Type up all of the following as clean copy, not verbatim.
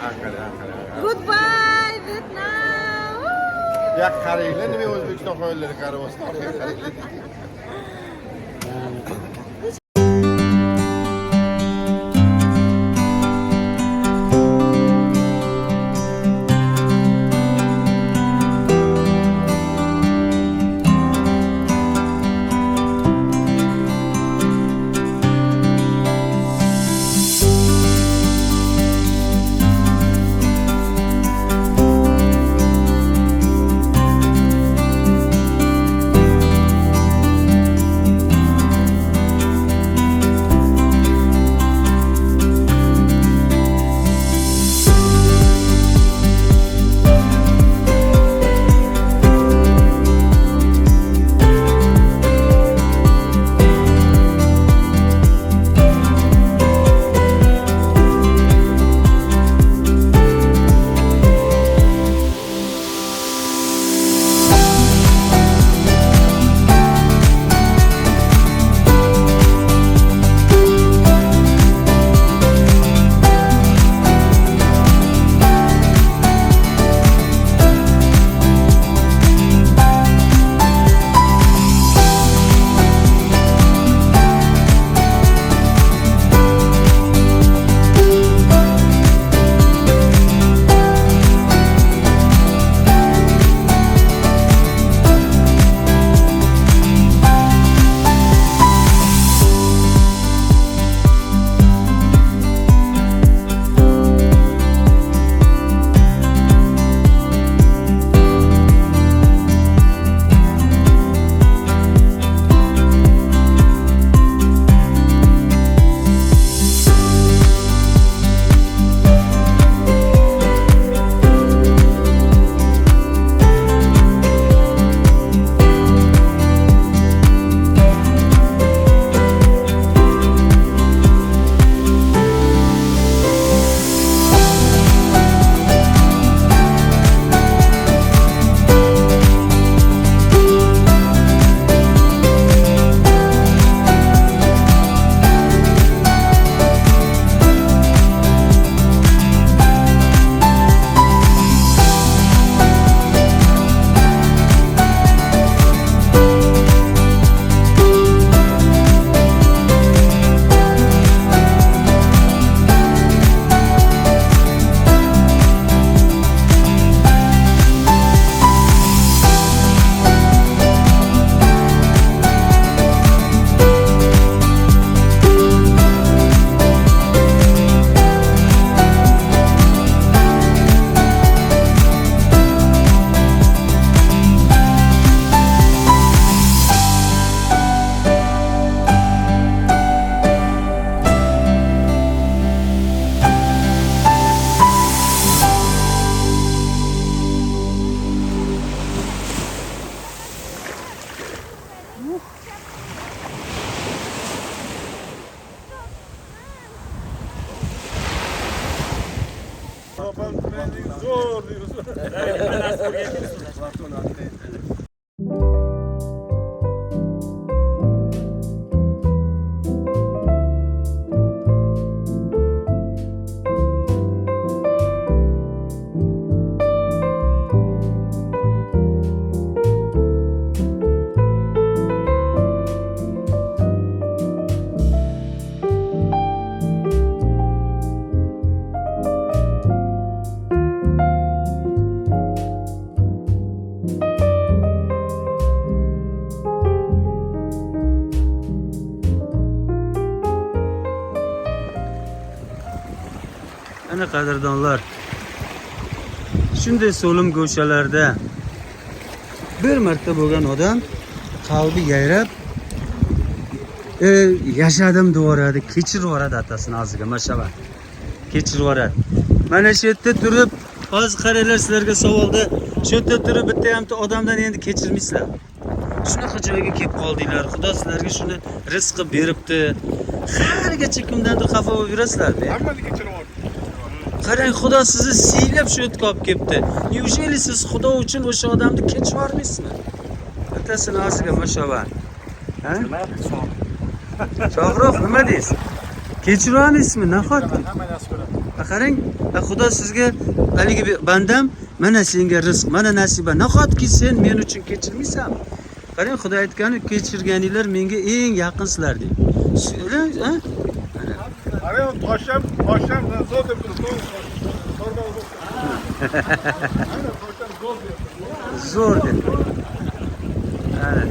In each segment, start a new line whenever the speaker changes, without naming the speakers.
Anqara.
Goodbye Vietnam.
Ya qaranglar, nima O'zbekiston qo'yinlari qarabosdan qaranglar. Zor diyoruz.
Ana qadrdonlar, shunday so'lim go'shalarda bir marta bo'lgan odam qalbi yayrab yashadim deyoradi, kechirib yuboradi atasini og'ziga, mashallah. Kechirib yuboradi. Mana shu yerda turib, hozir qaranglar, sizlarga savolda, shu yerda turib bitta hamta odamdan endi kechirmaysizlar. Shunaqa joyga kelib qoldinglar. Xudo sizlarga shuni rizq qilib beribdi. Haligacha kimdandir xafa bo'lib yurasizlar-da.
Hammani kechirib yubordi.
Qarang, Xudo sizni siylab shu yerga olib kelibdi. Neujeli siz Xudo uchun o'sha odamni kechirib yubormaysizmi? Atasini og'ziga mashallah. Ha? Shohroq, nima deysiz? Kechirib olmaysizmi? Nahotki?
Hamma yaxshi ko'radi.
Qarang, Xudo sizga haligi bandam, mana senga rizq, mana nasiba. Nahotki sen men uchun kechirmaysan. Qarang, Xudo aytgani, kechirganinglar menga eng yaqinsizlar deb. Sizlar, ha?
Ara tosham zo'r deb turibdi.
Zo'r deb. Ana.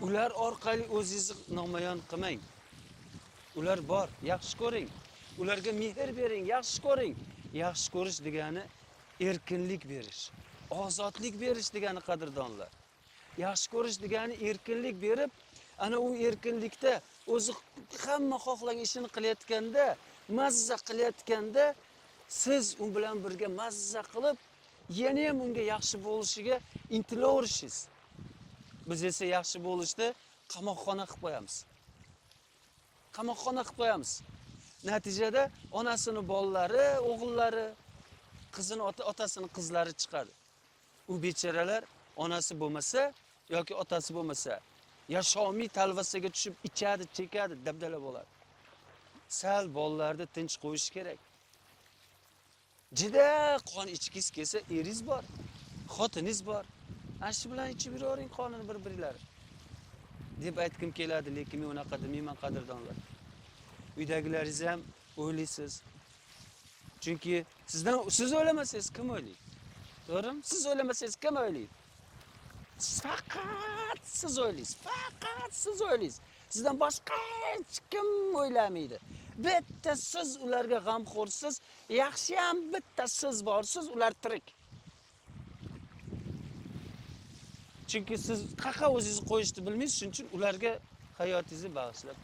Ular orqali o'zingizni namoyon qilmang. Ular bor, yaxshi ko'ring. Ularga mehr bering, yaxshi ko'ring. Yaxshi ko'rish degani erkinlik berish, ozodlik berish degani qadrdonlar. Yaxshi ko'rish degani erkinlik berib, ana u erkinlikda o'zi hamma xohlagan ishini qilayotganda, mazza qilayotganda siz u bilan birga mazza qilib, yana ham unga yaxshi bo'lishiga intilaverishingiz. Biz esa yaxshi bo'lishni qamoqxona qilib qo'yamiz. Qamoqxona qilib qo'yamiz. Natijada onasini bolalari, o'g'illari, qizini otasini qizlari chiqadi. U bechoralar onasi bo'lmasa yoki otasi bo'lmasa, yashomiy talvasaga tushib ichadi, chekadi, dabdala bo'ladi. Sal bolalarni tinch qo'yish kerak. Juda qon ichkis kelsa, eringiz bor, xotiniz bor. Ashi bilan ichib yuravering qonini bir-birlari deb aytkim keladi, lekin men unaqa demayman qadrdonlar. Uydagilaringiz ham o'ylaysiz. Chunki siz o'ylamasangiz kim o'ylaydi? To'g'rimi? Siz o'ylamasangiz kim o'ylaydi? Faqat siz o'ylaysiz. Faqat siz o'ylaysiz. Sizdan boshqa hech kim o'ylamaydi. Bitta siz ularga g'amxo'rsiz, yaxshi ham bitta siz borsiz, ular tirik. Chunki siz qayerga o'zingizni qo'yishni bilmaysiz, shuning uchun ularga hayotingizni bag'ishlab.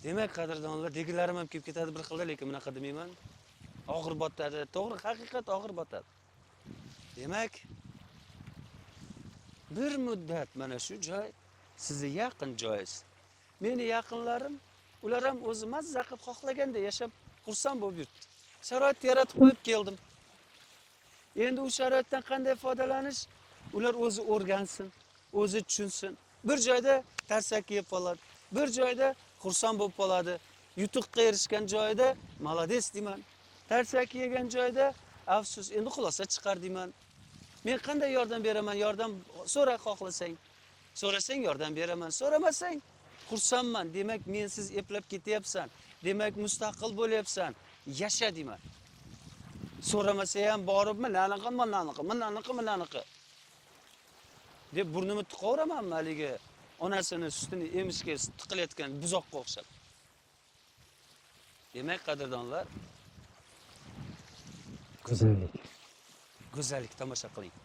Demak, qadrdonlar, degilarim ham kelib ketadi bir xilda, lekin bunaqa demayman. Og'ir botadi, to'g'ri, haqiqat og'ir botadi. Demak, bir muddat mana shu joy sizga yaqin joyingiz. Meni yaqinlarim, ular ham o'zi mazza qilib xohlaganda yashab xursand bo'lib yuribdi. Sharoit yaratib qo'yib keldim. Endi u sharoitdan qanday foydalanish, ular o'zi o'rgansin, o'zi tushunsin. Bir joyda tarsak yeb qoladi, bir joyda xursand bo'lib qoladi. Yutuqqa erishgan joyda malades deyman. Tarsak yegan joyda afsus, endi xulosa chiqar deyman. Men qanday yordam beraman? Yordam so'ra xohlasang. So'rasang yordam beraman, so'ramasang xursandman. Demak, men siz eplab ketyapsan. Demak, mustaqil bo'lyapsan. Yasha deyman. So'ramasa ham borib, mananiqi deb burnimni tiqaveramanmi haligi onasini sutini emishga tiqilayotgan buzoqqa o'xshab. Demak, qadrdonlar, go'zallik tomosha qiling.